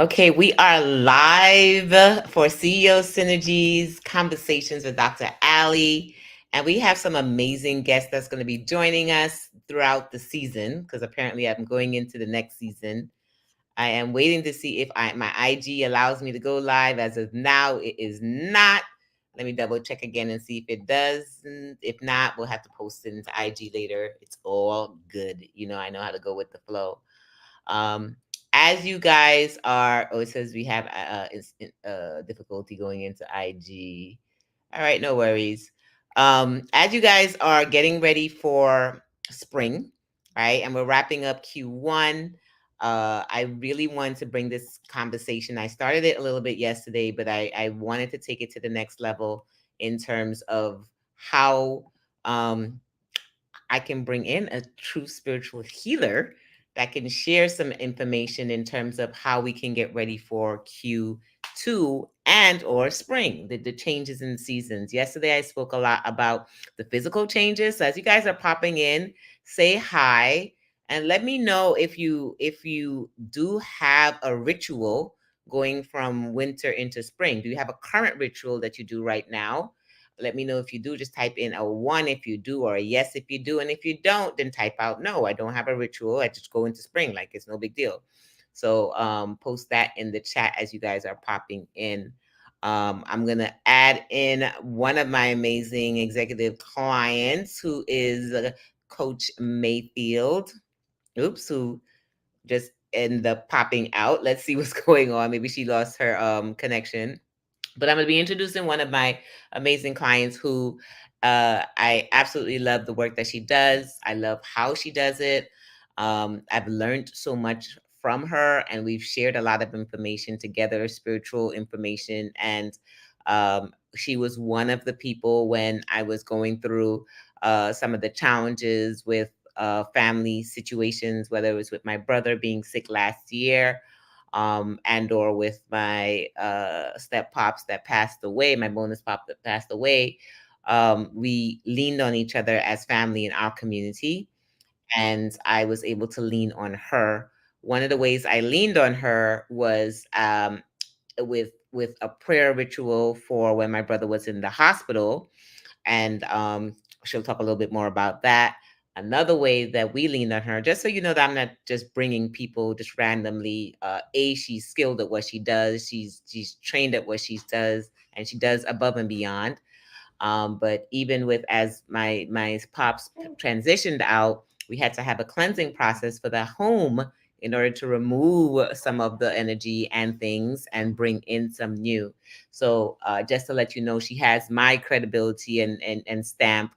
Okay, we are live for CEO Synergies Conversations with Dr. Ali. And we have some amazing guests that's going to be joining us throughout the season because apparently I'm going into the next season. I am waiting to see if my IG allows me to go live. As of now, it is not. Let me double check again and see if it does. If not, we'll have to post it into IG later. It's all good. I know how to go with the flow. Um, as you guys are, oh, it says we have difficulty going into IG. All right, no worries. As you guys are getting ready for spring, right, and we're wrapping up Q1, I really wanted to bring this conversation. I started it a little bit yesterday, but I wanted to take it to the next level in terms of how I can bring in a true spiritual healer that can share some information in terms of how we can get ready for Q2 and or spring, the changes in seasons. Yesterday I spoke a lot about the physical changes. So as you guys are popping in, say hi and let me know if you do have a ritual going from winter into spring. Do you have a current ritual that you do right now? Let me know if you do. Just type in a one if you do, or a yes if you do. And if you don't, then type out no, I don't have a ritual. I just go into spring. Like it's no big deal. So post that in the chat as you guys are popping in. I'm gonna add in one of my amazing executive clients who is Coach Mayfield. Oops, who just ended up popping out. Let's see what's going on. Maybe she lost her connection. But I'm going to be introducing one of my amazing clients who I absolutely love the work that she does. I love how she does it. I've learned so much from her, and we've shared a lot of information together, spiritual information. And she was one of the people when I was going through some of the challenges with family situations, whether it was with my brother being sick last year, and or with my step pops that passed away, my bonus pop that passed away. We leaned on each other as family in our community, and I was able to lean on her. One of the ways I leaned on her was with a prayer ritual for when my brother was in the hospital, and she'll talk a little bit more about that. Another way that we lean on her, just so you know that I'm not just bringing people just randomly. She's skilled at what she does. She's trained at what she does, and she does above and beyond. But even with as my pops transitioned out, we had to have a cleansing process for the home in order to remove some of the energy and things and bring in some new. So just to let you know, she has my credibility and stamp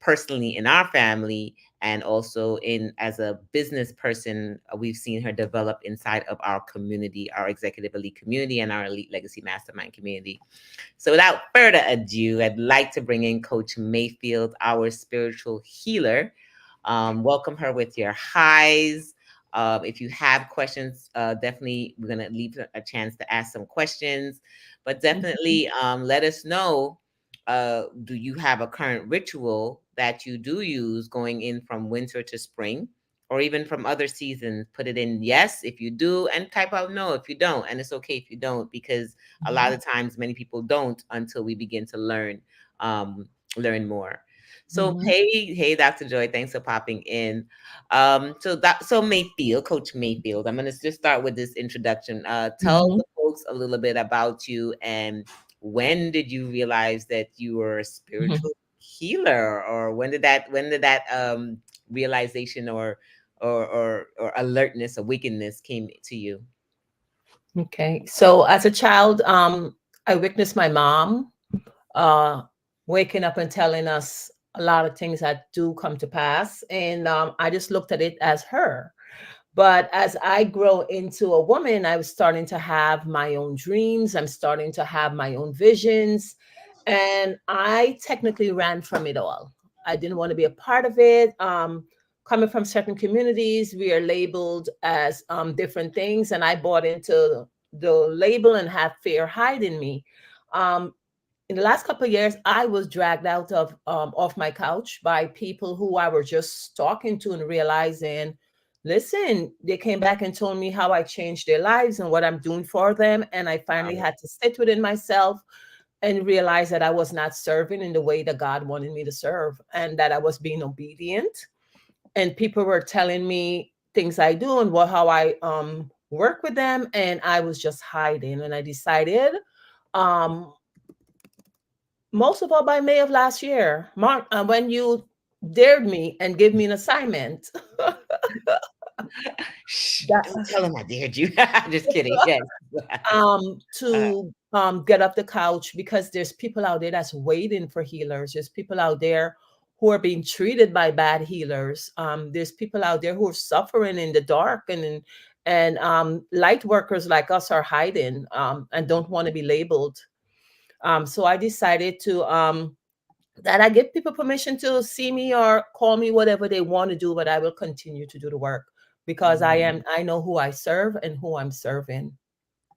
personally in our family, and also in as a business person. We've seen her develop inside of our community, our executive elite community, and our elite legacy mastermind community. So without further ado, I'd like to bring in Coach Mayfield, our spiritual healer. Welcome her with your highs. If you have questions, definitely we're going to leave a chance to ask some questions, but Mhm. definitely let us know, do you have a current ritual that you do use going in from winter to spring? Or even from other seasons, put it in yes if you do, and type out no if you don't. And it's okay if you don't, because a lot Mhm. of times many people don't until we begin to um, learn more. So Mhm. hey, Dr. Joy, thanks for popping in. So Mayfield, Coach Mayfield, I'm gonna just start with this introduction. Tell Mhm. the folks a little bit about you, and when did you realize that you were a Mhm. spiritual healer, or when did that realization or alertness, awakenness came to you? Okay. So as a child, I witnessed my mom uh, waking up and telling us a lot of things that do come to pass, and I just looked at it as her. But as I grow into a woman, I was starting to have my own dreams. I'm starting to have my own visions. And I technically ran from it all. I didn't want to be a part of it. Coming from certain communities, we are labeled as different things. And I bought into the label and had fear hiding me. Um, in the last couple of years, I was dragged out of off my couch by people who I was just talking to and realizing, listen, they came back and told me how I changed their lives and what I'm doing for them. And I finally Wow. had to sit within myself and realize that I was not serving in the way that God wanted me to serve, and that I was being obedient. And people were telling me things I do and what how I work with them, and I was just hiding. And I decided, um, most of all by May of last year, Mark, when you dared me and gave me an assignment, Shh, that don't tell him I dared you. Just kidding. Yes. Uh, to get off the couch, because there's people out there that's waiting for healers. There's people out there who are being treated by bad healers. There's people out there who are suffering in the dark, and light workers like us are hiding and don't want to be labeled. So I decided to that I give people permission to see me or call me whatever they want to do, but I will continue to do the work because I know who I serve and who I'm serving.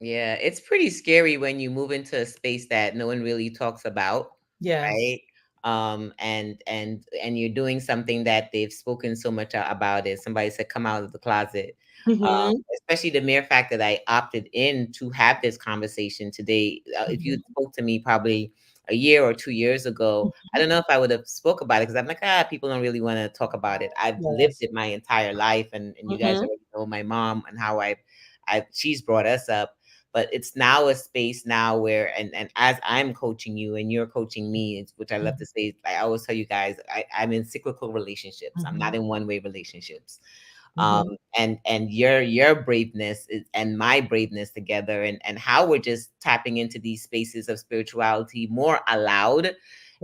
Yeah, it's pretty scary when you move into a space that no one really talks about, Yes. right? And you're doing something that they've spoken so much about it. Somebody said, "Come out of the closet." Hmm. Especially the mere fact that I opted in to have this conversation today. If you Hmm. spoke to me probably a year or 2 years ago, I don't know if I would have spoke about it because I'm like, people don't really want to talk about it. I've lived Yes. it my entire life, and you guys Hmm. already know my mom and how she's brought us up. But it's now a space now where, and as I'm coaching you and you're coaching me, which I love to say, I always tell you guys, I'm in cyclical relationships. I'm not Hmm. in one-way relationships. um Hmm. and your braveness and my braveness together, and how we're just tapping into these spaces of spirituality more aloud,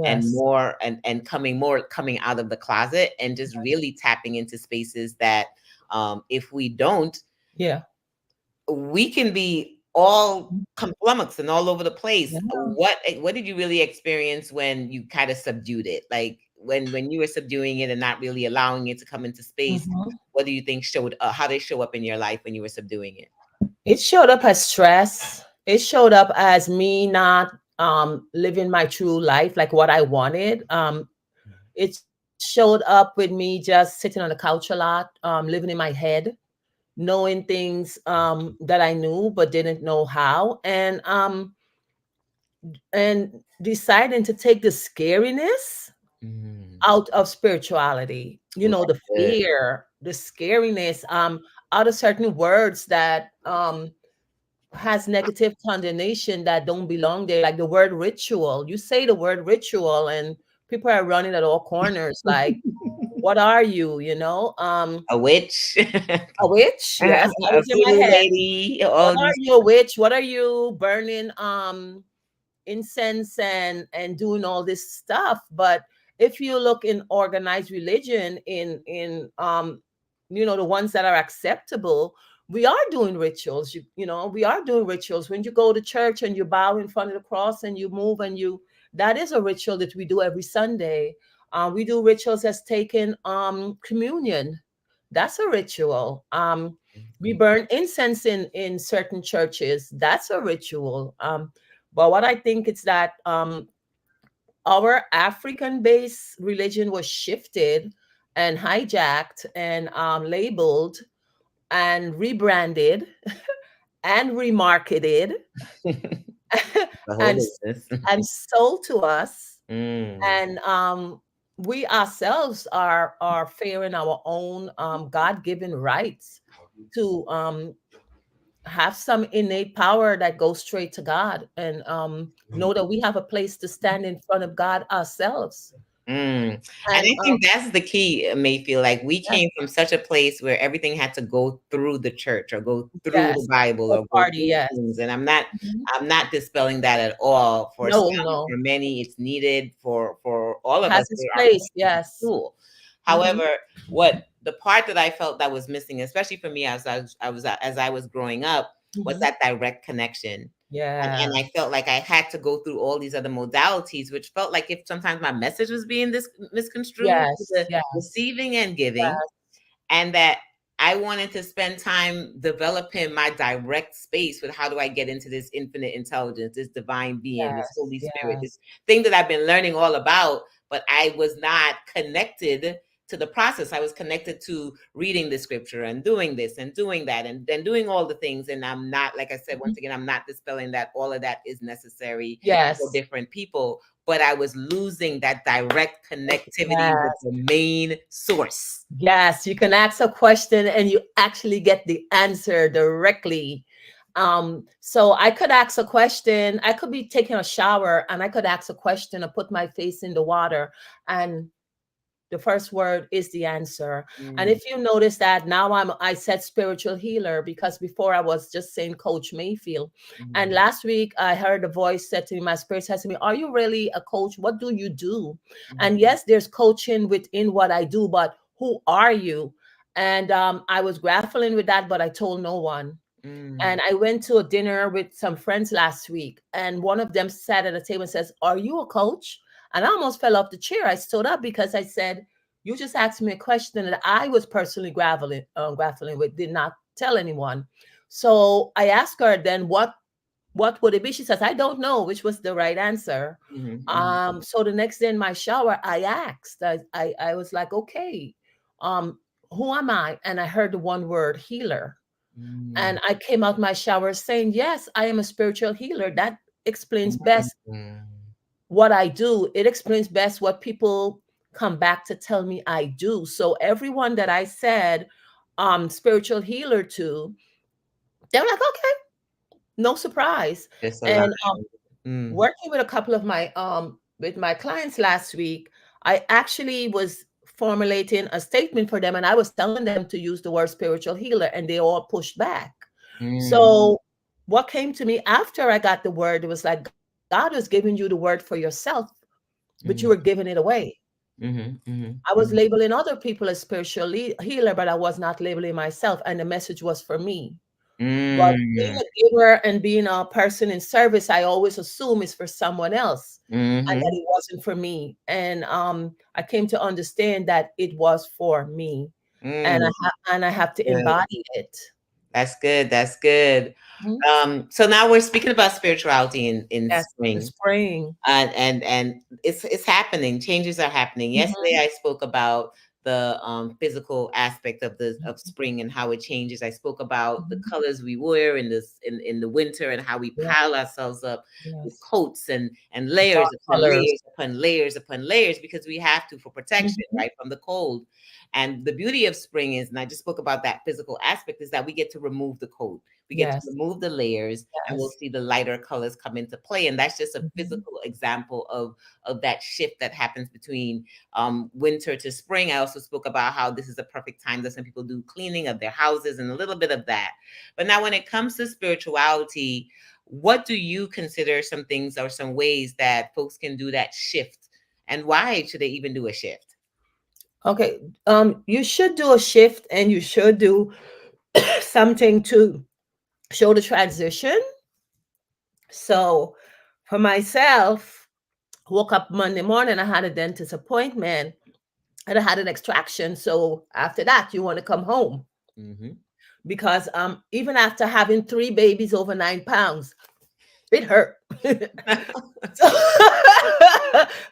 and Yes. more, and coming out of the closet, and just really tapping into spaces that, if we don't, Yeah. we can be all flummoxed and all over the place. Yeah. What did you really experience when you kind of subdued it? Like when you were subduing it and not really allowing it to come into space, Hmm. what do you think showed how they show up in your life when you were subduing it? It showed up as stress. It showed up as me not living my true life like what I wanted. It showed up with me just sitting on the couch a lot, living in my head, knowing things that I knew but didn't know how, and deciding to take the scariness Mm. out of spirituality. You Oh, know, the that's good. fear, the scariness, out of certain words that has negative condemnation that don't belong there, like the word ritual. You say the word ritual and people are running at all corners like, what are you, you know? A witch, A witch? Yes, that a was in my voodoo head. lady, What all are these. you, a witch? What are you burning incense and doing all this stuff? But if you look in organized religion, in the ones that are acceptable, we are doing rituals. We are doing rituals. When you go to church and you bow in front of the cross and you move and you that is a ritual that we do every Sunday. We do rituals as taking communion. That's a ritual. We burn incense in certain churches. That's a ritual. But what I think is that our African-based religion was shifted and hijacked and labeled and rebranded and remarketed The whole and business. and sold to us. Mm. And we ourselves are fearing our own God-given rights to have some innate power that goes straight to God, and know that we have a place to stand in front of God ourselves. Mm. And And I think that's the key, Mayfield. Like we yes, came from such a place where everything had to go through the church or go through the yes, Bible or or go party, through yes. things. And Mhm. I'm not dispelling that at all. For No, some, no, for many, it's needed. For all of us, has its there are place. it's a Yes. tool. Hmm. However, what the part that I felt that was missing, especially for me as I was growing up, was Hmm. that direct connection. And Yeah. I felt like I had to go through all these other modalities, which felt like if sometimes my message was being misconstrued to Yes. the Yes. receiving and giving, Yes. and that I wanted to spend time developing my direct space with how do I get into this infinite intelligence, this divine being, this Yes. Holy Spirit, Yes. this thing that I've been learning all about, but I was not connected to the process. I was connected to reading the scripture and doing this and doing that and then doing all the things. And I'm not, like I said, Mhm. once again, I'm not dispelling that all of that is necessary for Yes. different people, but I was losing that direct connectivity with Yes. the main source. Yes, you can ask a question and you actually get the answer directly. So I could ask a question. I could be taking a shower and I could ask a question or put my face in the water, and the first word is the answer. And Mm, if you notice that now I said spiritual healer because before I was just saying Coach Mayfield. And mm, last week I heard a voice said to me, my spirit says to me, are you really a coach? What do you do? And mm, yes, there's coaching within what I do, but who are you? And I was grappling with that, but I told no one. mm, And I went to a dinner with some friends last week, and one of them sat at a table and says, are you a coach? And I almost fell off the chair. I stood up because I said, you just asked me a question that I was personally grappling with, did not tell anyone. So I asked her then, what would it be? She says, I don't know, which was the right answer. mhm, mhm, So the next day in my shower, I asked, I was like, okay, um, who am I? And I heard the one word healer. mm, And I came out my shower saying, yes, I am a spiritual healer. That explains mm, best mm, what I do. It explains best what people come back to tell me I do. So everyone that I said spiritual healer to, they're like, okay, no surprise. just a lie. And Mm, working with a couple of my with my clients last week, I actually was formulating a statement for them, and I was telling them to use the word spiritual healer, and they all pushed back. mm, So what came to me after I got the word, it was like God was giving you the word for yourself, but you were mm, giving it away. mhm, mhm, I was mhm, labeling other people as spiritual healer, but I was not labeling myself, and the message was for me. But being mm, a giver and being a person in service, I always assume is for someone else, and that mhm, it wasn't for me. And I came to understand that it was for me, and mm. I have to Good. embody it. That's good. That's good. Mhm. So now we're speaking about spirituality in Yes, the spring. spring. And it's happening. Changes are happening. Yesterday Mhm, I spoke about the physical aspect of the of spring and how it changes. I spoke about the mhm. colors we wear in this in the winter and how we Yeah, pile ourselves up with yes. coats and layers Dark upon colors. layers upon layers upon layers because we have to for protection, Mhm. right, from the cold. And the beauty of spring is, and I just spoke about that physical aspect, is that we get to remove the coat. We get to Yes, remove the layers and we'll yes. see the lighter colors come into play. And that's just a Mhm. physical example of that shift that happens between winter to spring. I also spoke about how this is a perfect time that some people do cleaning of their houses and a little bit of that. But now when it comes to spirituality, what do you consider some things or some ways that folks can do that shift? And why should they even do a shift? Okay, you should do a shift and you should do something to show the transition. So for myself, woke up Monday morning, I had a dentist appointment and I had an extraction. So after that, you want to come home Mm-hmm. because even after having three babies over 9 pounds, it hurt. So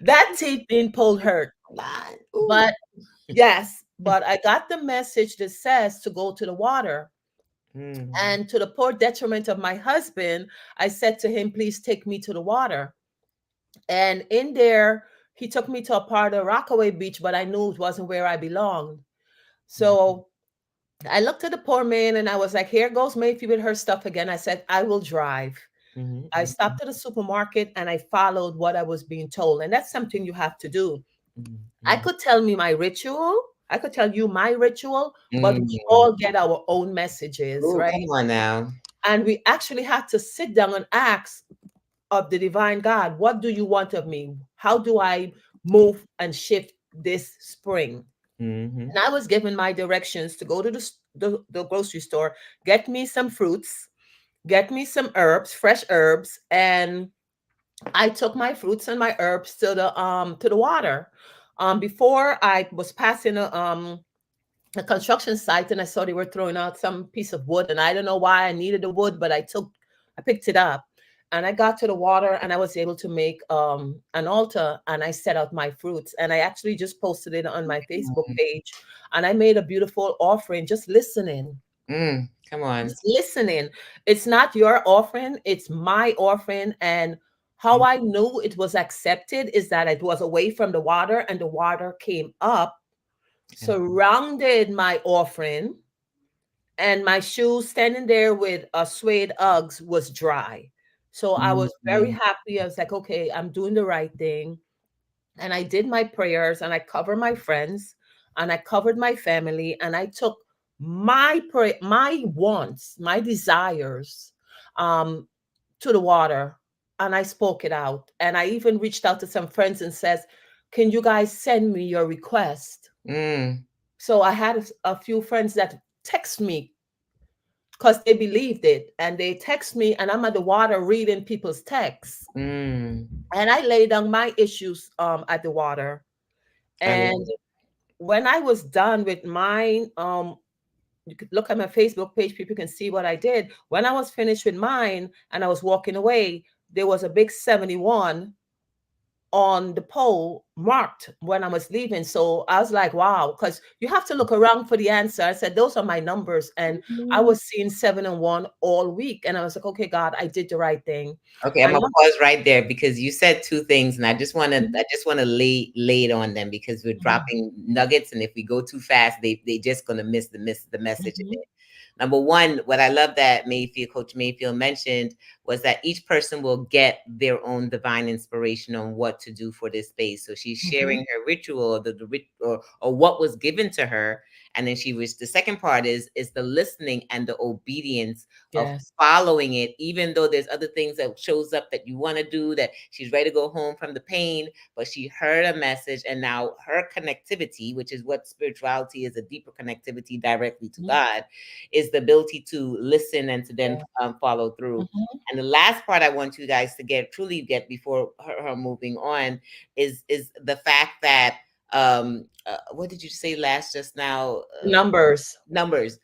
that teeth being pulled hurt. Ooh. But yes, but I got the message that says to go to the water. Mm-hmm. And to the poor detriment of my husband, I said to him, please take me to the water. And in there, he took me to a part of Rockaway Beach, but I knew it wasn't where I belonged. So I looked at the poor man and I was like, here goes Mayfield with her stuff again. I said, I will drive. I Mm-hmm. stopped at a supermarket and I followed what I was being told. And that's something you have to do. I Mm-hmm. could tell me my ritual. I could tell you my ritual, but we Mm-hmm. all get our own messages, Oh, right? come on now. And we actually had to sit down and ask of the divine God, what do you want of me? How do I move and shift this spring? Mm-hmm. And I was given my directions to go to the grocery store, get me some fruits, get me some herbs, fresh herbs, and I took my fruits and my herbs to the water. Before I was passing a construction site and I saw they were throwing out some piece of wood, and I don't know why I needed the wood, but I picked it up. And I got to the water and I was able to make an altar, and I set out my fruits. And I actually just posted it on my Facebook Mm, page, and I made a beautiful offering, just listening. come on. Just listening. It's not your offering, it's my offering. And how Mm, I knew it was accepted is that it was away from the water, and the water came up, yeah. surrounded my offering, and my shoes standing there with suede Uggs was dry. So I was very Mm, happy. I was like, okay, I'm doing the right thing. And I did my prayers, and I covered my friends, and I covered my family, and I took my wants, my desires, um, to the water, and I spoke it out. And I even reached out to some friends and says, can you guys send me your request? mm, So I had a few friends that text me because they believed it, and they text me, and I'm at the water reading people's texts, mm. and I lay down my issues at the water. I love And it. when I was done with mine, you could look at my Facebook page, people can see what I did. When I was finished with mine and I was walking away, there was a big 71 on the pole marked when I was leaving. So I was like, wow, because you have to look around for the answer. I said, those are my numbers. And I Mm. was seeing 7 and 1 all week. And I was like, okay, God, I did the right thing. Okay, I'm And gonna pause right there because you said two things, and mhm, I just wanna lay it on them because we're mhm, dropping nuggets, and if we go too fast, they just gonna miss the message of mhm, it. Number one, what I love that Coach Mayfield mentioned was that each person will get their own divine inspiration on what to do for this space. So she's sharing mhm. her ritual, or what was given to her, and then she was the second part is the listening and the obedience of Yes. following it, even though there's other things that shows up that you want to do, that she's ready to go home from the pain, but she heard a message, and now her connectivity, which is what spirituality is, a deeper connectivity directly to Mhm. God, is the ability to listen and to then Yeah. follow through. Mhm. And the last part I want you guys to truly get before her moving on is the fact that what did you say last just now? Numbers. Numbers,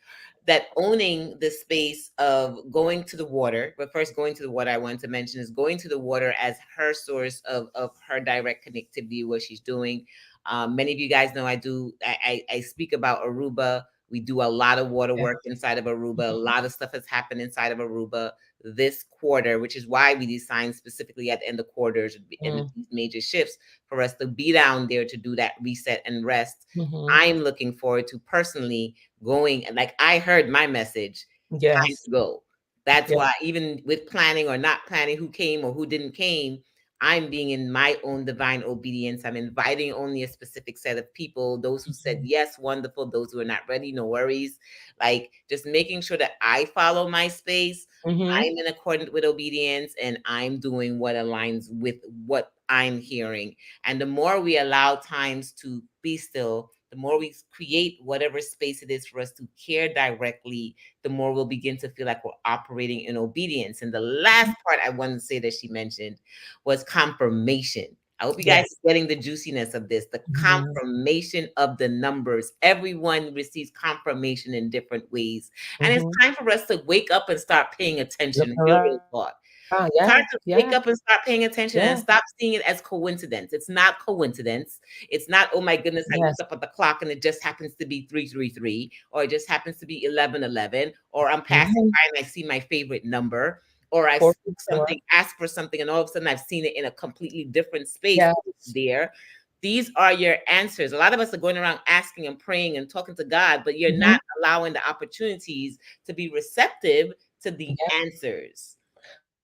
that owning the space of going to the water. But first, going to the water, I wanted to mention is going to the water as her source of her direct connectivity, what she's doing. Many of you guys know I speak about Aruba. We do a lot of water Yeah. work inside of Aruba. A Mhm. lot of stuff has happened inside of Aruba this quarter, which is why we designed specifically at the end of quarters and Mm. these major shifts for us to be down there to do that reset and rest. Mhm. I'm looking forward to personally going, and like I heard my message, time Yes. to go. That's Yeah. why even with planning or not planning who came or who didn't came, I'm being in my own divine obedience. I'm inviting only a specific set of people. Those who said Mhm. yes, wonderful. Those who are not ready, no worries. Like just making sure that I follow my space. Mhm. I'm in accordance with obedience, and I'm doing what aligns with what I'm hearing. And the more we allow times to be still, the more we create whatever space it is for us to care directly, the more we'll begin to feel like we're operating in obedience. And the last part I wanted to say that she mentioned was confirmation. I hope you guys Yes. are getting the juiciness of this, the Mhm. confirmation of the numbers. Everyone receives confirmation in different ways. And it's Mhm. time for us to wake up and start paying Look attention. Real around. talk. It's Yeah. hard to wake Yeah. up and start paying attention and Yeah. stop seeing it as coincidence. It's not coincidence. It's not, oh my goodness, I Yes. looked up at the clock and it just happens to be 333, or it just happens to be 1111, or I'm passing Mhm. by and I see my favorite number, or I spoke 44. something, asked for something, and all of a sudden I've seen it in a completely different space Yes. there. These are your answers. A lot of us are going around asking and praying and talking to God, but you're Mhm. not allowing the opportunities to be receptive to the Yeah. answers.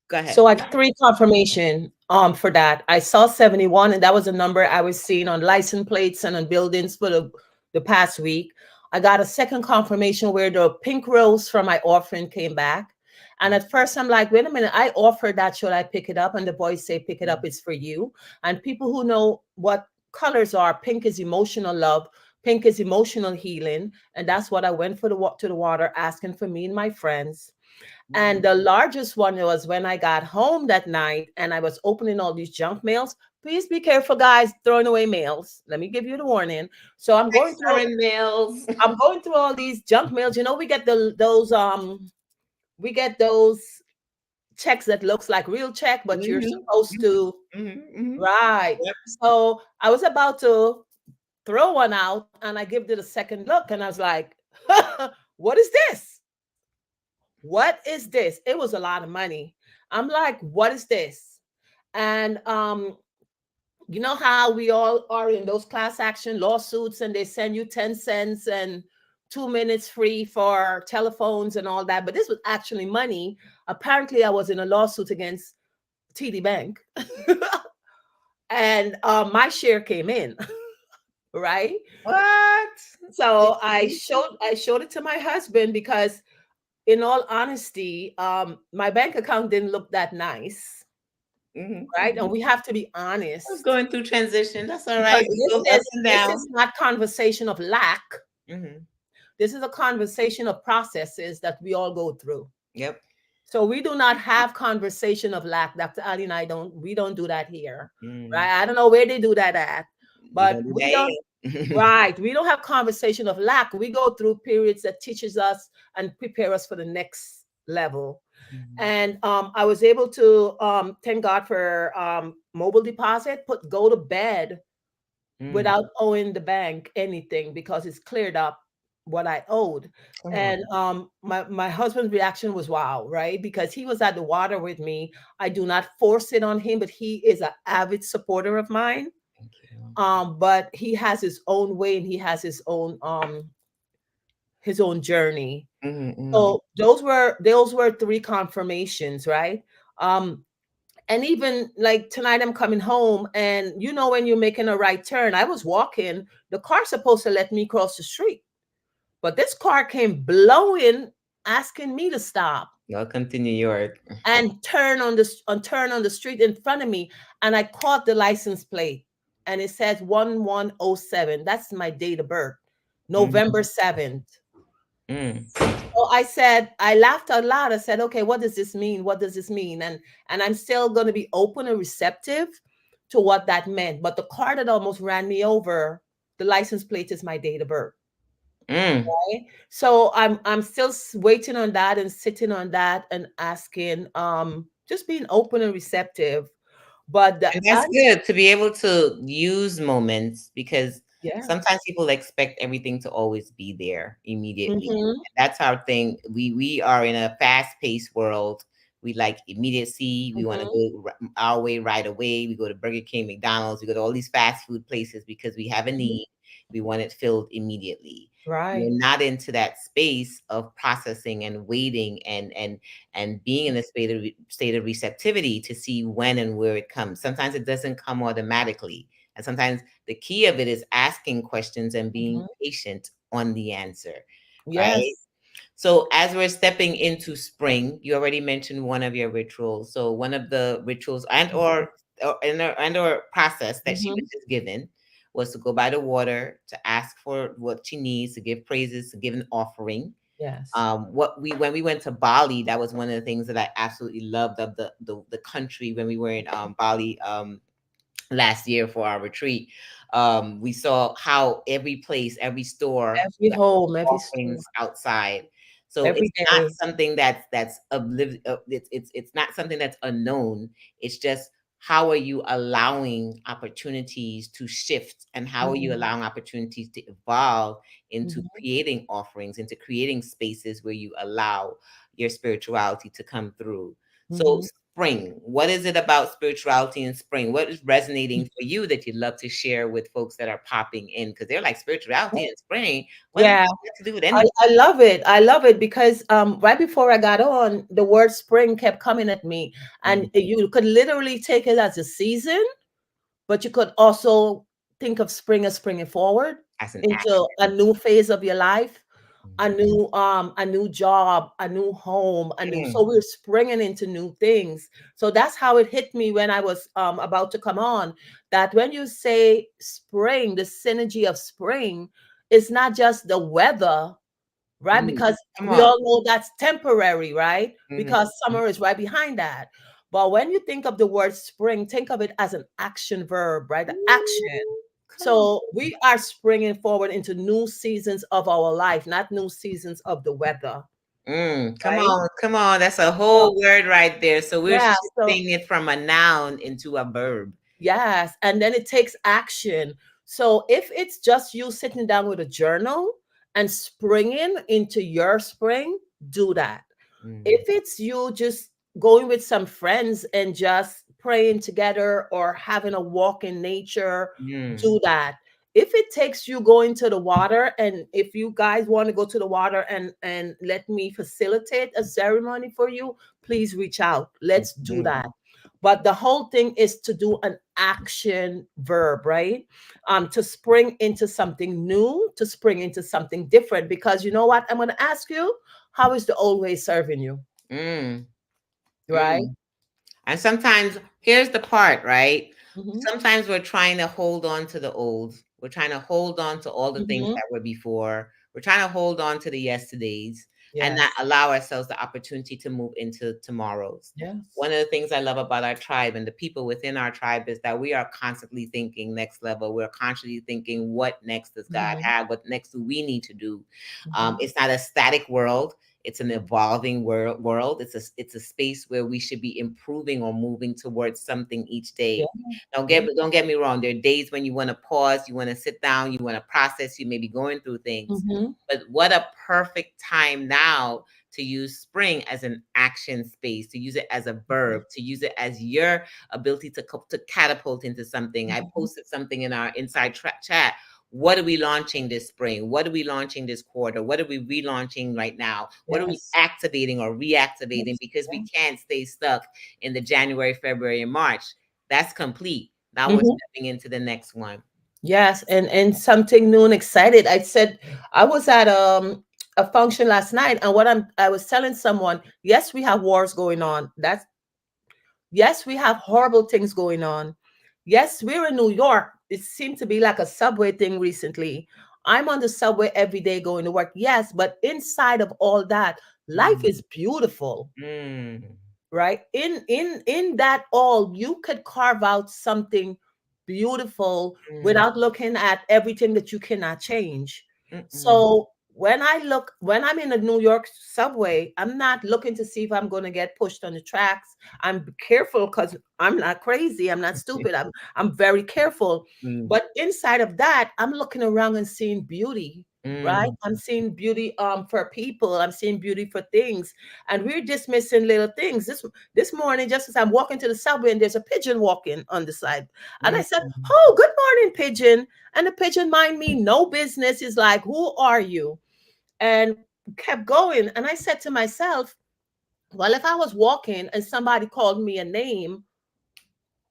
Go ahead. So I got three confirmation for that. I saw 71, and that was a number I was seeing on license plates and on buildings for the past week. I got a second confirmation where the pink rose from my offering came back. And at first I'm like, wait a minute, I offered that, should I pick it up? And the boys say, pick it up, it's for you. And people who know what colors are, pink is emotional love, pink is emotional healing. And that's what I went for to the water, asking for me and my friends. Mm. And the largest one was when I got home that night and I was opening all these junk mails. Please be careful, guys, throwing away mails. Let me give you the warning. So Extra mails. I'm going through all these junk mails. You know, we get those checks that looks like real check, but you're Mhm, supposed mhm, to, mhm, mhm. right. Yep. So I was about to throw one out and I gave it a second look and I was like, what is this? What is this? It was a lot of money. I'm like, what is this? And you know how we all are in those class action lawsuits and they send you 10 cents and 2 minutes free for telephones and all that. But this was actually money. Apparently, I was in a lawsuit against TD Bank. And my share came in, right? What? So Mhm, I showed it to my husband because in all honesty, my bank account didn't look that nice, mhm, right? And mhm. we have to be I was honest going through transition. That's all because right. It goes up and this down. is not conversation of lack. Mhm. This is a conversation of processes that we all go through. Yep. So we do not have conversation of lack. Dr. Ali and I don't, we don't do that here, Mm. right? I don't know where they do that at, We but don't do we that don't, here. right? We don't have conversation of lack. We go through periods that teaches us and prepare us for the next level. Mhm. And I was able to thank God for mobile deposit, go to bed Mm. without owing the bank anything because it's cleared up what I owed. Come on. And my husband's reaction was wow, right? Because he was at the water with me. I do not force it on him, but he is an avid supporter of mine. Thank you. But he has his own way and he has his own journey. Mhm, mhm. So those were three confirmations, right? Um, and even like tonight, I'm coming home, and you know, when you're making a right turn, I was walking, the car's supposed to let me cross the street, but this car came blowing, asking me to stop Welcome to New York. and turn on the street in front of me. And I caught the license plate and it says 1107. That's my date of birth, Mhm, November 7th. mm. So I said, I laughed out loud. I said, okay, what does this mean? What does this mean? And I'm still going to be open and receptive to what that meant. But the car that almost ran me over, the license plate is my date of birth. Mm. Right? So I'm still waiting on that and sitting on that and asking, just being open and receptive. But the And that's good to be able to use moments because sometimes yes. people expect everything to always be there immediately. Hmm. And that's our thing. We are in a fast-paced world. We like immediacy. We want to Hmm. go our way right away. We go to Burger King, McDonald's. We go to all these fast food places because we have a Hmm. need. We want it filled immediately. Right. We're not into that space of processing and waiting and being in a state of receptivity to see when and where it comes. Sometimes it doesn't come automatically. And sometimes the key of it is asking questions and being Hmm. patient on the answer, right? Yes. So as we're stepping into spring, you already mentioned one of your rituals. So one of the rituals and or process that she was Hmm. just given was to go by the water, to ask for what she needs, to give praises, to give an offering. Yes. What we when we went to Bali, that was one of the things that I absolutely loved of the country when we were in Bali last year for our retreat. We saw how every place, every store Every home, every store, offerings outside. So every it's not day. something it's not something that's unknown. It's just how are you allowing opportunities to shift and how are you Hmm. allowing opportunities to evolve into Hmm. creating offerings, into creating spaces where you allow your spirituality to come through. So Hmm. spring, what is it about spirituality in spring? What is resonating for you that you'd love to share with folks that are popping in? Because they're like spirituality in spring. What does Yeah, that have to do with anything? I love it. I love it because right before I got on, the word spring kept coming at me, and Mm, you could literally take it as a season, but you could also think of spring as springing forward as an into a action. new phase of your life, Mhm. a new job, a new home, a new. Mm, So we're springing into new things. So that's how it hit me when I was about to come on. That when you say spring, the synergy of spring is not just the weather, right? mm. Because Come we on. all know that's temporary, right? Mhm, Because mhm, summer is right behind that. But when you think of the word spring, think of it as an action verb, right? Action. Ooh, come on. So we are springing forward into new seasons of our life, not new seasons of the weather. Come right? on, come on. That's a So, whole word right there. So we're yeah, so shifting it from a noun into a verb. yes, and then it takes action. So if it's just you sitting down with a journal and springing into your spring, do that. Mm, If it's you just going with some friends and just praying together or having a walk in nature, mm, do that. If it takes you going to the water, and if you guys want to go to the water and let me facilitate a ceremony for you, please reach out. Let's do mhm. that. But the whole thing is to do an action verb, right? To spring into something new, to spring into something different. Because you know what? I'm going to ask you, how is the old way serving you? Mm, Right? mm. And sometimes, here's the part, right? Mm-hmm. Sometimes we're trying to hold on to the old. We're trying to hold on to all the things Mm-hmm. that were before. We're trying to hold on to the yesterdays and not Yes. allow ourselves the opportunity to move into tomorrows. Yes. One of the things I love about our tribe and the people within our tribe is that we are constantly thinking next level. We're constantly thinking, what next does God Mm-hmm. have? What next do we need to do? Mm-hmm. It's not a static world. It's an evolving world. It's a space where we should be improving or moving towards something each Yeah. day. Yeah. Don't get me wrong. There are days when you want to pause, you want to sit down, you want to process, you may be going through things. Mm-hmm. But what a perfect time now to use spring as an action space, to use it as a verb, to use it as your ability to catapult into something. I Mm-hmm. posted something in our inside chat. What are we launching this spring? What are we launching this quarter? What are we relaunching right now? What are we Yes. activating or reactivating? Yes. Because we Yeah. can't stay stuck in the January, February, and March. That's complete. Now we're Mm-hmm. stepping into the next one. Yes, and something new and excited. I said I was at a function last night, and I was telling someone, yes, we have wars going on. That's Yes, we have horrible things going on. Yes, we're in New York. It seemed to be like a subway thing recently. I'm on the subway every day going to work. Yes, but inside of all that, life Mm, is beautiful, mm, right? In that all, you could carve out something beautiful mm, without looking at everything that you cannot change. mm, So when I'm in a New York subway, I'm not looking to see if I'm going to get pushed on the tracks. I'm careful because I'm not crazy, I'm not stupid, I'm very careful. mm, But inside of that, I'm looking around and seeing beauty, right? mm, I'm seeing beauty for people, I'm seeing beauty for things, and we're dismissing little things. This morning, just as I'm walking to the subway, and there's a pigeon walking on the side, and I mm, said, "Oh, good morning, pigeon." And the pigeon mind me no business. Is like, "Who are you?" And kept going. And I said to myself, "Well, if I was walking and somebody called me a name,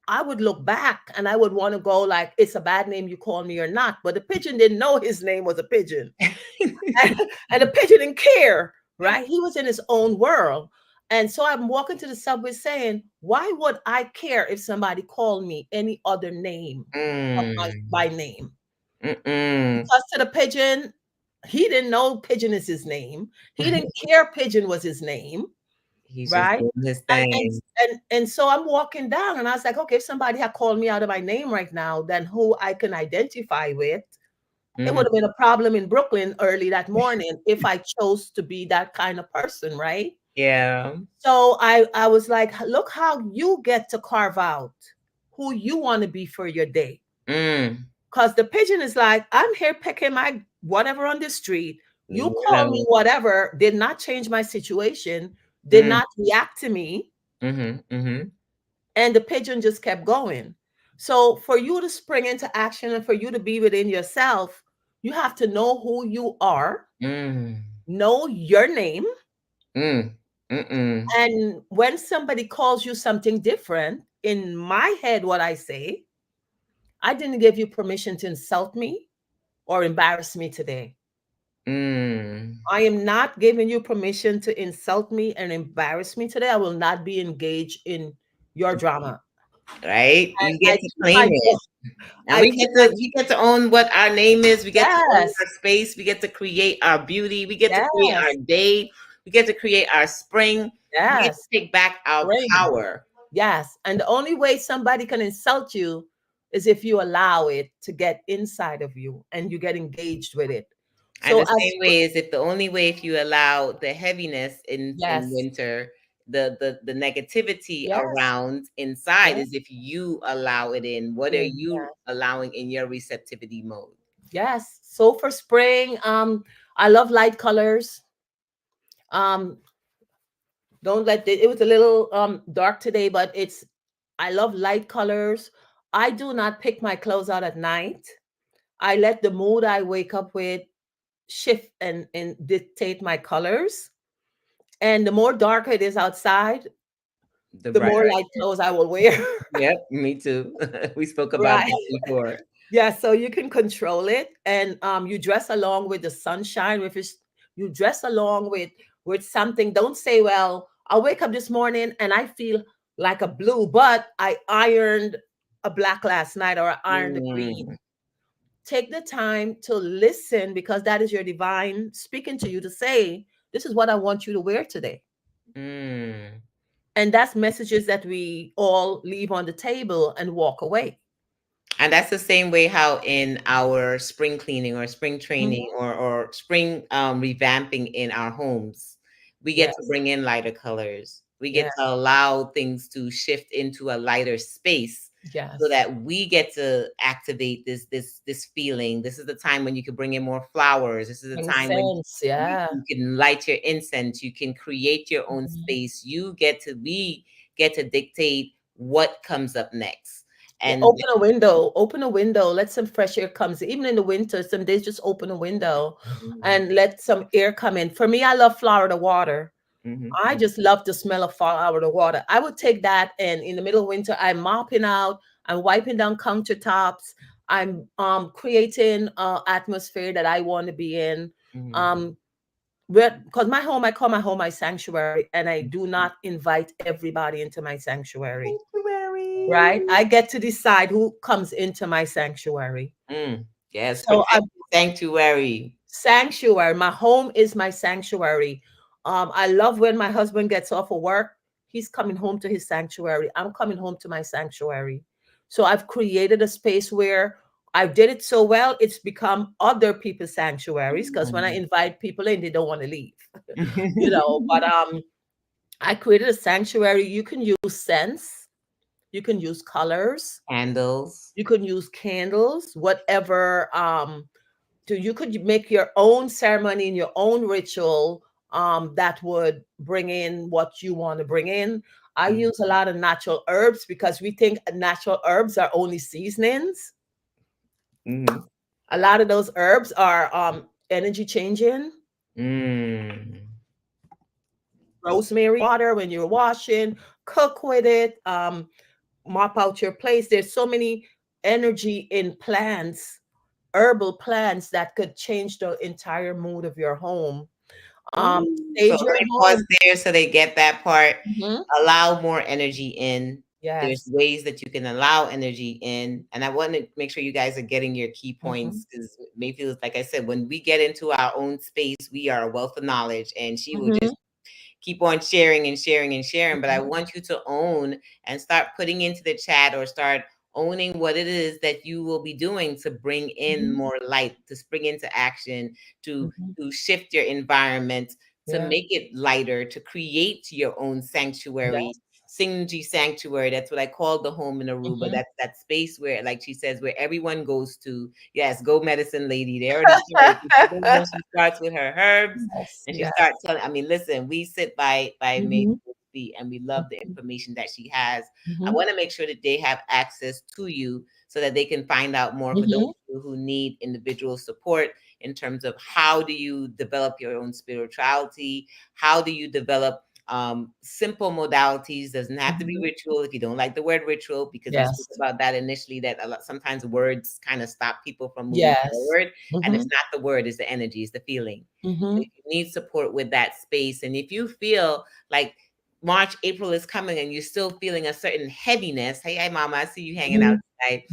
I would look back and I would want to go like, it's a bad name you call me or not." But the pigeon didn't know his name was a pigeon. And the pigeon didn't care, right? He was in his own world. And so I'm walking to the subway saying, why would I care if somebody called me any other name of mm, by name? mm. Because to the pigeon, he didn't know pigeon is his name. He didn't care pigeon was his name, He's just right? doing his And and thing. and so I'm walking down and I was like, okay, if somebody had called me out of my name right now, then who I can identify with, it would Mhm. have been a problem in Brooklyn early that morning if I chose to be that kind of person, right? Yeah. So I was like, look how you get to carve out who you want to be for your day. Mm. Because the pigeon is like, I'm here picking my whatever on the street. Leave You me call me alone. whatever, did not change my situation, did Mm. not react to me, Mhm, mhm. and the pigeon just kept going. So for you to spring into action and for you to be within yourself, you have to know who you are, Mm. know your name, Mm. Mm-mm. and when somebody calls you something different, in my head, what I say, I didn't give you permission to insult me or embarrass me today. Mm. I am not giving you permission to insult me and embarrass me today. I will not be engaged in your drama. Right? And We get I to keep claim my it. And I keep my we get to own what our name is. We get to own yes, our space. We get to create our beauty. We get to create our yes, day. We get to create our spring. We get to yes, take back our spring. power. Yes. And the only way somebody can insult you is if you allow it to get inside of you and you get engaged with it. And So the as same way is if the only way if you allow the heaviness in yes, winter, the negativity yes, around inside yes, is if you allow it in. What are mm, you allowing in your receptivity mode? yes. So for spring, I love light colors. Um, don't let it was a little dark today, but it's I love light colors. I do not pick my clothes out at night. I let the mood I wake up with shift and dictate my colors. And the more darker it is outside, The the brighter. more light clothes I will wear. Yep, me too. We spoke about Right. that before. Yeah, so you can control it, and you dress along with the sunshine. If it's you dress along with something, don't say, "Well, I wake up this morning and I feel like a blue, but I ironed a black last night or I ironed a green." Mm, Take the time to listen because that is your divine speaking to you to say, "This is what I want you to wear today." mm. And that's messages that we all leave on the table and walk away. And that's the same way how in our spring cleaning or spring training Mhm. or spring revamping in our homes, we get to Yes. bring in lighter colors. We get to Yes. allow things to shift into a lighter space so Yes. that we get to activate this feeling. This is the time when you can bring in more flowers. This is the Makes time when sense. Yeah. you can light your incense. You can create your own Mhm. space. We get to dictate what comes up next. Yeah, And open a window, let some fresh air comes. Even in the winter, some days just open a window Mhm, and let some air come in. For me, I love Florida water. mhm, I mhm, just love the smell of Florida water. I would take that and in the middle of winter, I'm mopping out, I'm wiping down countertops, I'm creating atmosphere that I want to be in. mhm, Um because my home, I call my home my sanctuary, and I do mhm. not invite everybody into my sanctuary. Sanctuary. Right? I get to decide who comes into my sanctuary. Yes, So protect the sanctuary. sanctuary, my home is my sanctuary. I love when my husband gets off of work, he's coming home to his sanctuary. I'm coming home to my sanctuary. So I've created a space where I did it so well, it's become other people's sanctuaries because when I Mm. invite people in, they don't want to leave. But I created a sanctuary. You can use scents, you can use colors, Candles. you can use candles, whatever. You could make your own ceremony and your own ritual that would bring in what you want to bring in. I Mhm, use a lot of natural herbs because we think natural herbs are only seasonings. mhm. A lot of those herbs are energy changing. Mm. Rosemary water when you're washing, cook with it, mop out your place. There's so many energy in plants, herbal plants that could change the entire mood of your home. So Stage let your me pause home. there so they get that part. Mhm. Allow more energy in. There's Yes. ways that you can allow energy in. And I want to make sure you guys are getting your key Mhm. points because Mayfield, like I said, when we get into our own space, we are a wealth of knowledge and she will just Mhm. keep on sharing and sharing and sharing. But I Mhm. want you to own and start putting into the chat or start owning what it is that you will be doing to bring in Mhm. more light, to spring into action, to Mhm. to shift your environment, to Yeah. make it lighter, to create your own sanctuary. Yes. Synergy sanctuary. That's what I call the home in Aruba. Mhm. That's that space where, like she says, where everyone goes to. Yes, go medicine lady. They already started. When she starts with her herbs, Yes. and she starts Yes. telling, I mean, listen, we sit by May's Mhm. feet and we love the Mhm. information that she has. I Mhm. want to make sure that they have access to you so that they can find out more for those Mhm. people who need individual support in terms of how do you develop your own spirituality? How do you develop simple modalities? Doesn't have to be Mhm. ritual if you don't like the word ritual, because we spoke Yes. about that initially, that a lot sometimes words kind of stop people from moving Yes. forward. And it's Mhm. not the word, it's the energy, it's the feeling. So Mhm. if you need support with that space, and if you feel like March, April is coming and you're still feeling a certain heaviness, hey, hi, mama, I see you hanging out Mhm. tonight.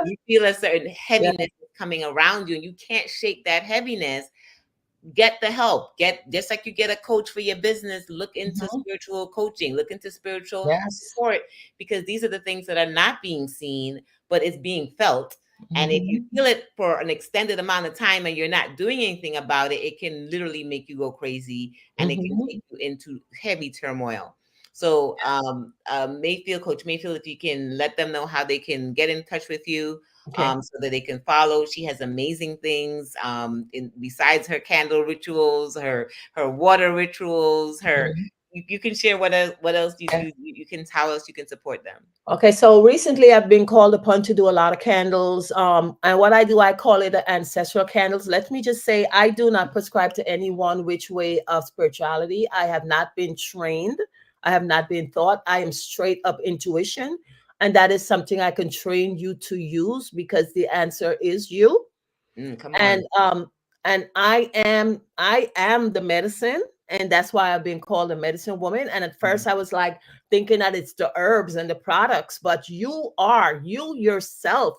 You feel a certain Yeah. heaviness coming around you and you can't shake that heaviness, get the help. Get just like you get a coach for your business, look into Mhm. spiritual coaching, look into spiritual Yes. support, because these are the things that are not being seen, but it's being felt. And if you Mhm. feel it for an extended amount of time and you're not doing anything about it, it can literally make you go crazy and it can Mhm. take you into heavy turmoil. So, Mayfield, Coach Mayfield, if you can let them know how they can get in touch with you, Okay. so that they can follow. She has amazing things. Besides her candle rituals, her water rituals, her Mhm. you can share what else Okay. you can tell us you can support them. Okay, so recently I've been called upon to do a lot of candles. And what I do, I call it the ancestral candles. Let me just say, I do not prescribe to any one which way of spirituality. I have not been trained. I have not been taught. I am straight up intuition. And that is something I can train you to use because the answer is you. Come and on. um and I am the medicine, and that's why I've been called a medicine woman. And at Mm, first I was like thinking that it's the herbs and the products, but you yourself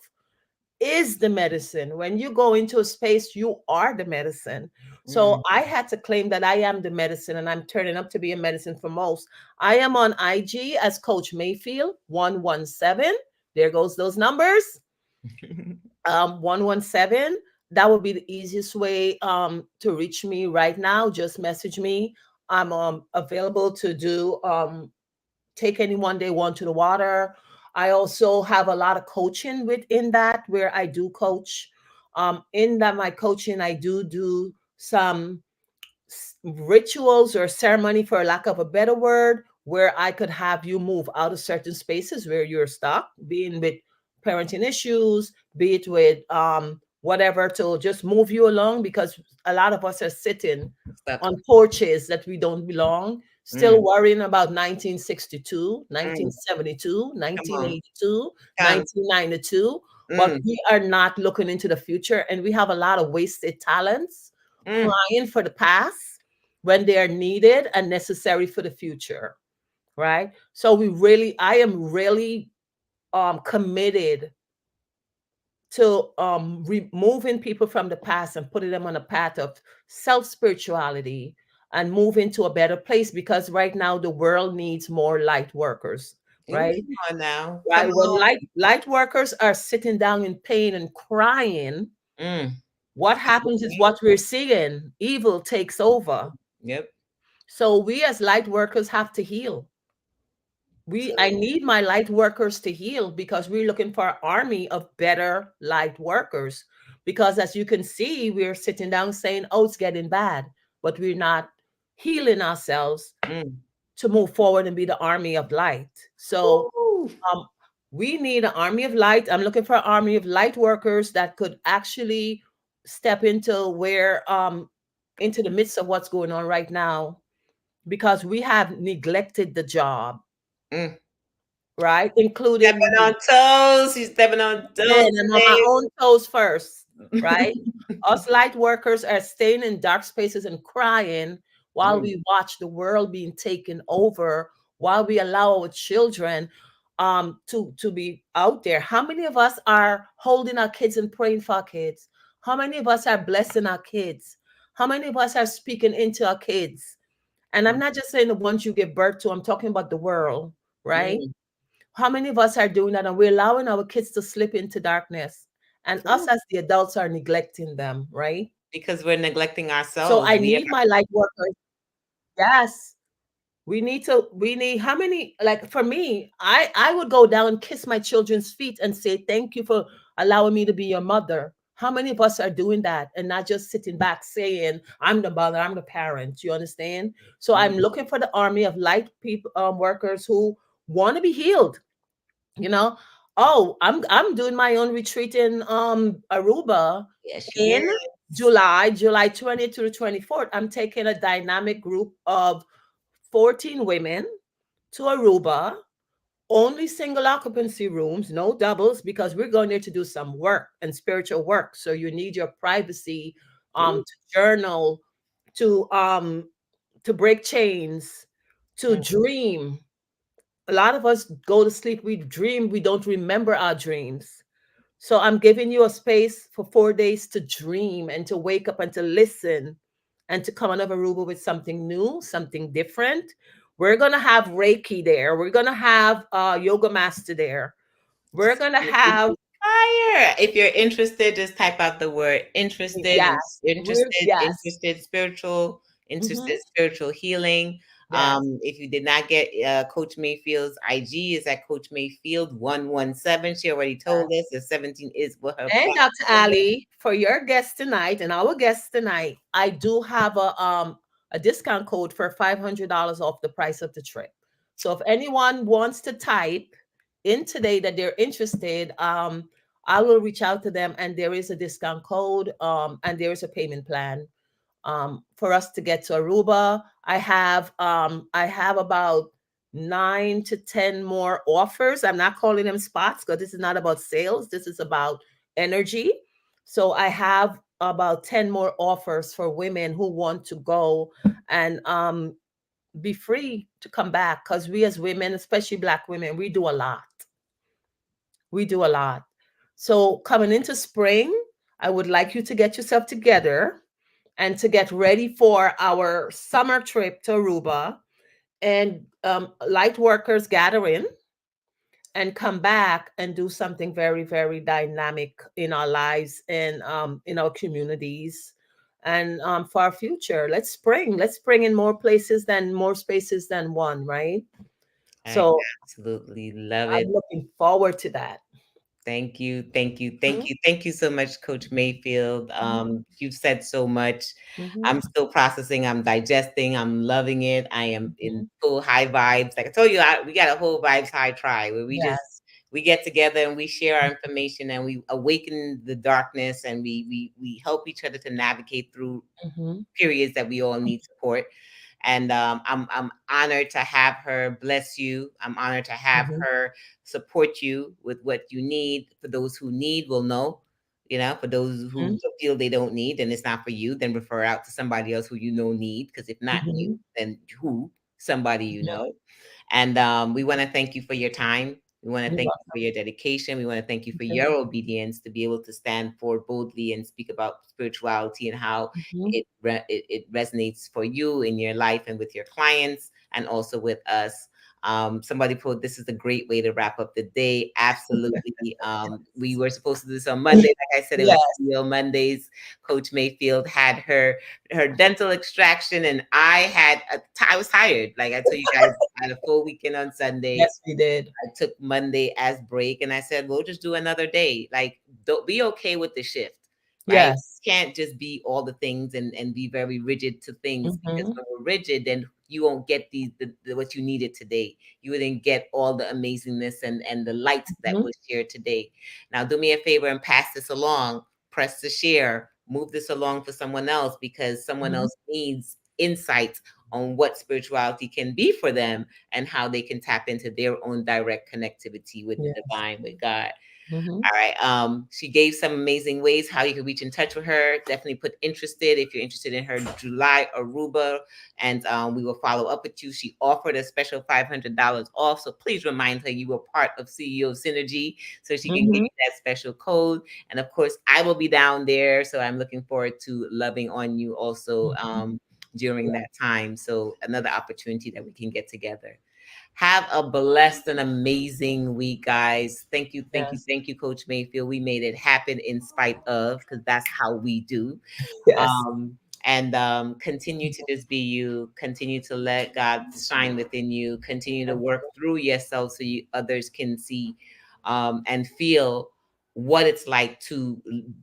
is the medicine. When you go into a space, you are the medicine. So mm. I had to claim that I am the medicine, and I'm turning up to be a medicine for most. I am on IG as Coach Mayfield 117. There goes those numbers. 117. That would be the easiest way to reach me right now. Just message me. I'm available to do take anyone they want to the water. I also have a lot of coaching within that, where I do coach. In that my coaching, I do some rituals or ceremony, for lack of a better word, where I could have you move out of certain spaces where you're stuck, being with parenting issues, be it with whatever, to just move you along, because a lot of us are sitting Stuck. on porches that we don't belong, still Mm, worrying about 1962, mm. 1972, Come on. 1982, Come. 1992. But Mm, we are not looking into the future, and we have a lot of wasted talents mm. crying for the past when they are needed and necessary for the future, right? So I am really committed to removing people from the past and putting them on a path of self spirituality and move into a better place, because right now the world needs more light workers, Mm, right? come on now. Come Right, when on. light workers are sitting down in pain and crying, Mm. what happens is what we're seeing: evil takes over. Yep. So we as light workers have to heal. I Absolutely. need my light workers to heal, because we're looking for an army of better light workers. Because as you can see, we're sitting down saying, "Oh, it's getting bad," but we're not healing ourselves Mm. to move forward and be the army of light. So Woo. um, we need an army of light. I'm looking for an army of light workers that could actually step into the midst of what's going on right now, because we have neglected the job, Mm. right? Including Stepping on me. toes. She's stepping on Man, toes I'm on my own toes first, right? today. Us light workers are staying in dark spaces and crying while Mm. we watch the world being taken over, while we allow our children to be out there. How many of us are holding our kids and praying for our kids? How many of us are blessing our kids? How many of us are speaking into our kids? And I'm not just saying the ones you give birth to, I'm talking about the world, right? Mm. How many of us are doing that, and we're allowing our kids to slip into darkness? And us Woo. as the adults are neglecting them, right? Because we're neglecting So ourselves. I need my light workers. Yes. We need how many, like for me, I would go down and kiss my children's feet and say, "Thank you for allowing me to be your mother." How many of us are doing that and not just sitting back saying, "I'm the mother, I'm the parent." You understand? So I'm Mm. looking for the army of light people, workers who want to be healed, you know. Oh, I'm doing my own retreat in Aruba Yes, she in is. July 20th to the 24th. I'm taking a dynamic group of 14 women to Aruba, only single occupancy rooms, no doubles, because we're going there to do some work and spiritual work. So you need your privacy, Ooh. to journal, to break chains, to Mm. dream. A lot of us go to sleep, we dream, we don't remember our dreams. So I'm giving you a space for 4 days to dream and to wake up and to listen and to come out of Aruba with something new, something different. We're gonna have Reiki there. We're gonna have a yoga master there. We're gonna have Fire. If you're interested, just type out the word interested and Yes. Yes. interested, spiritual, Hmm. interested, spiritual healing. Yes. If you did not get Coach Mayfield's IG is at Coach Mayfield 117. She already told us the 17 is what her And Dr. platform number. Ali, for your guest tonight and our guest tonight, I do have a discount code for $500 off the price of the trip. So if anyone wants to type in today that they're interested, I will reach out to them, and there is a discount code, and there is a payment plan for us to get to Aruba. I have about 9 to 10 more offers. I'm not calling them spots because this is not about sales. This is about energy. So I have about 10 more offers for women who want to go and be free to come back, because we as women, especially Black women, we do a lot. We do a lot. So coming into spring, I would like you to get yourself together and to get ready for our summer trip to Aruba, and light workers gathering and come back and do something very, very dynamic in our lives and in our communities and for our future. Let's spring in more spaces than one, right? I So absolutely love I'm it. looking forward to that. Thank you, thank you, thank Mhm, you, thank you so much, Coach Mayfield. mhm, You've said so much. I'm mhm, still processing. I'm digesting. I'm loving it. I am in mhm. full high vibes. Like I told you, we got a whole vibes high try where Yes. we get together and we share our information and we awaken the darkness and we help each other to navigate through Mhm, periods that we all need support. And I'm honored to have her bless you. I'm honored to have mhm, her support you with what you need. For those who need, will know. You know, for those who mhm, feel they don't need, and it's not for you, then refer out to somebody else who you know need. Because if not you, mhm. then who? Somebody you Mhm. know. And we want to thank you for your time. We want to You're thank you for welcome. your dedication. We want to thank you for Okay. your obedience to be able to stand forward boldly and speak about spirituality and how Mhm, it resonates for you in your life and with your clients and also with us. Somebody put this is a great way to wrap up the day. Absolutely. We were supposed to do this on Monday. Like I said, it was Yes. CEO Mondays. Coach Mayfield had her dental extraction, and I was tired. Like I told you guys, I had a full weekend on Sunday. Yes, we did. I took Monday as break and I said, we'll just do another day. Like, don't be okay with the shift, right? Yes. Can't just be all the things and be very rigid to things because Mhm, when we're rigid, then you won't get what you needed today. You wouldn't get all the amazingness and the light that mhm, was shared today. Now, do me a favor and pass this along. Press the share. Move this along for someone else because someone mhm. else needs insight on what spirituality can be for them and how they can tap into their own direct connectivity with the Yes. divine, with God. Mhm, All right. She gave some amazing ways how you can reach in touch with her. Definitely put interested if you're interested in her July Aruba, and we will follow up with you. She offered a special $500 off, so please remind her you were part of CEO Synergy, so she can give mhm, you that special code. And of course, I will be down there, so I'm looking forward to loving on you also mhm. during Yeah. that time. So another opportunity that we can get together. Have a blessed and amazing week, guys. Thank you, thank you, Yes. thank you, Coach Mayfield. We made it happen in spite of, because that's how we do. Yes. And continue to just be you. Continue to let God shine within you. Continue to work through yourself so you others can see and feel what it's like to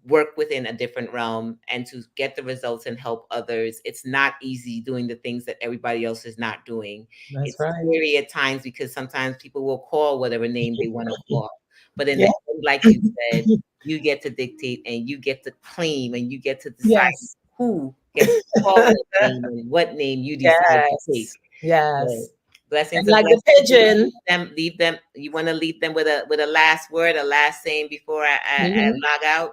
work within a different realm and to get the results and help others. It's not easy doing the things that everybody else is not doing. That's It's right. scary at times because sometimes people will call whatever name they want to call. But in the Yeah. end, like you said, you get to dictate and you get to claim and you get to decide Yes. who gets to call what name and what name you decide to take. Yes. So Yes. blessings And and like the blessings. You want to pigeon. leave them. You want to leave them with a last word, a last saying before Mhm. I log out.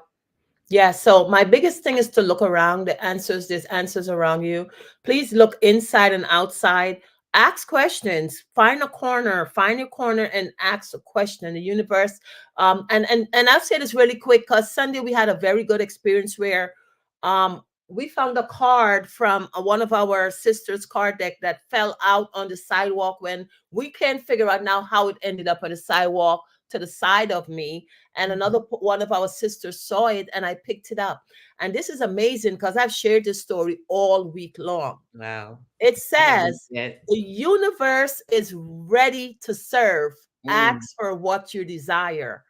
Yeah, so my biggest thing is to look around. There's answers around you. Please look inside and outside. Ask questions. Find your corner and ask a question. The universe. And I'll say this really quick because Sunday we had a very good experience where we found a card from one of our sisters' card deck that fell out on the sidewalk when we can't figure out now how it ended up on the sidewalk. to the side of me, and another one of our sisters saw it, and I picked it up. And this is amazing because I've shared this story all week long. Wow. It I haven't looked says yet. the universe is ready to serve. Mm, Ask for what you desire.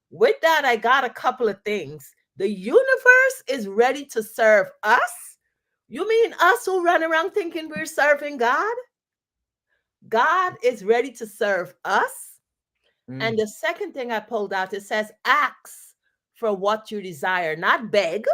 With that, I got a couple of things. The universe is ready to serve us. You mean us who run around thinking we're serving God? God is ready to serve us. And mm, the second thing I pulled out, it says, ask for what you desire, not beg,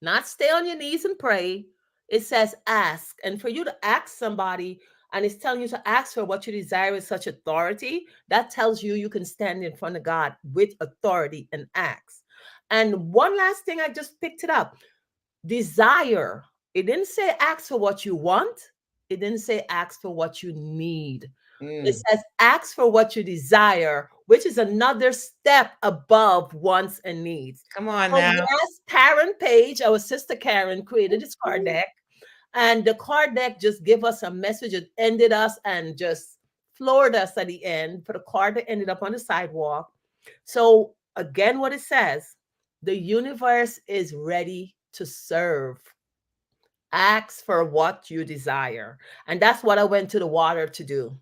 not stay on your knees and pray. It says ask. And for you to ask somebody and it's telling you to ask for what you desire with such authority, that tells you you can stand in front of God with authority and ask. And one last thing, I just picked it up, desire. It didn't say ask for what you want, it didn't say ask for what you need. It mm. says ask for what you desire, which is another step above wants and needs. Come on So now. yes, Karen Page, our sister Karen, created this card deck. And the card deck just gave us a message. It ended us and just floored us at the end for the card that ended up on the sidewalk. So again, what it says, the universe is ready to serve. Ask for what you desire. And that's what I went to the water to do.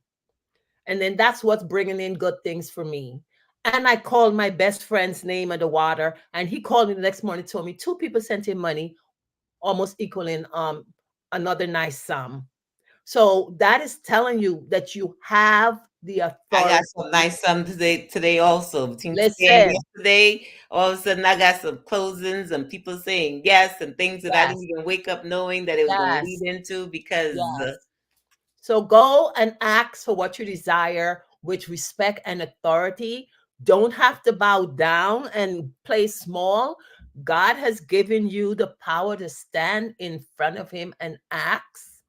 And then that's what's bringing in good things for me. And I called my best friend's name at the water, and he called me the next morning, told me two people sent him money, almost equaling another nice sum. So that is telling you that you have the I got authority. some nice some today also. Between today and Listen, yesterday, all of a sudden I got some closings and people saying yes and things that I didn't yes, even wake up knowing that it was going to lead yes, into because yes. So go and ask for what you desire with respect and authority. Don't have to bow down and play small. God has given you the power to stand in front of Him and ask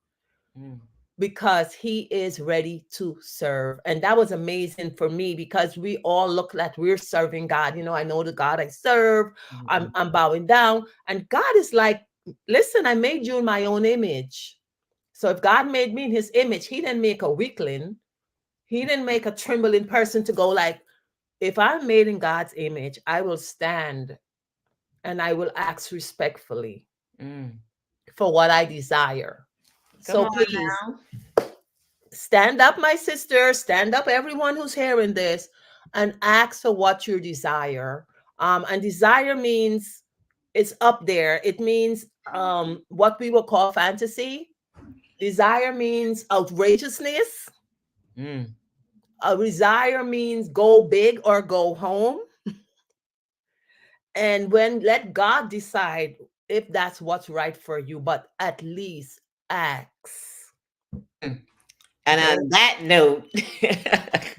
mm, because He is ready to serve. And that was amazing for me because we all look like we're serving God. You know, I know the God I serve, mm, I'm bowing down. And God is like, listen, I made you in my own image. So if God made me in his image, he didn't make a weakling. He didn't make a trembling person to go like, if I'm made in God's image, I will stand and I will ask respectfully mm. for what I desire. Come So on please now. stand up, my sister, stand up, everyone who's hearing this, and ask for what you desire. And desire means it's up there. It means what we will call fantasy. Desire means outrageousness. Mm, A desire means go big or go home. And when let God decide if that's what's right for you, but at least ask. mm. And Go. on that note,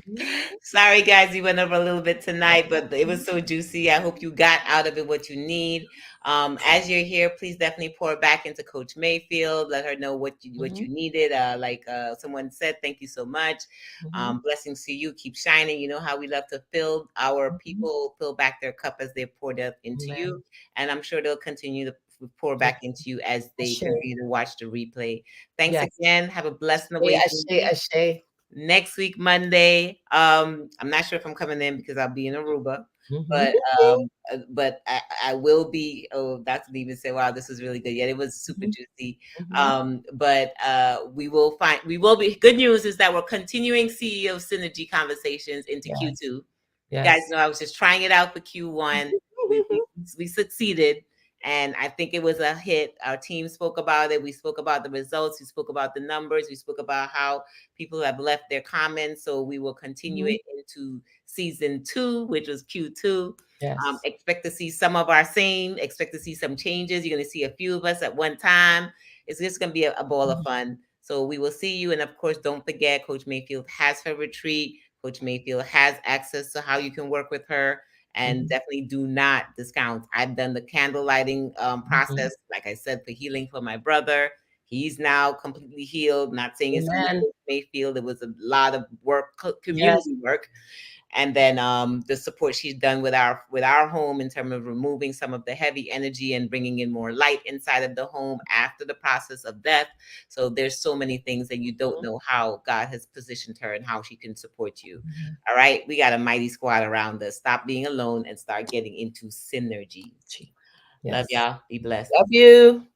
Mhm, sorry guys, we went over a little bit tonight, but it was mhm, so juicy. I hope you got out of it what you need. As you're here, please definitely pour back into Coach Mayfield. Let her know what mhm, you needed. Like someone said, thank you so much. mhm, Blessings to you. Keep shining. You know how we love to fill our mhm. people, fill back their cup as they poured up into you, Amen. and I'm sure they'll continue to pour Yes. back into you as they Ashe. continue to watch the replay. Thanks Yes. again. Have a blessed and Ashe, amazing ashe, week. ashe. Next week, Monday. I'm not sure if I'm coming in because I'll be in Aruba, Mhm, but I will be. Oh, Dr. David said, "Wow, this was really good." Yeah, it was super mhm, juicy. mhm. But we will be. Good news is that we're continuing CEO synergy conversations into Yes. Q2. You guys Yes. know I was just trying it out for Q1. We succeeded, and I think it was a hit. Our team spoke about it. We spoke about the results. We spoke about the numbers. We spoke about how people have left their comments. So we will continue Mhm. it into season 2, which was Q2. Yes. Expect to see some of our same. Expect to see some changes. You're going to see a few of us at one time. It's just going to be a ball of Mhm, fun. So we will see you. And of course, don't forget, Coach Mayfield has her retreat. Coach Mayfield has access to how you can work with her. And mhm, definitely do not discount. I've done the candle lighting mhm. process, like I said, for healing for my brother. He's now completely healed. Not saying it's easy, Amen. Mayfield. It was a lot of work, Yes. community work, and then the support she's done with our home in terms of removing some of the heavy energy and bringing in more light inside of the home after the process of death. So there's so many things that you don't know how God has positioned her and how she can support you. Mhm. All right, we got a mighty squad around us. Stop being alone and start getting into synergy. Love Yes. y'all. Be blessed. Love you.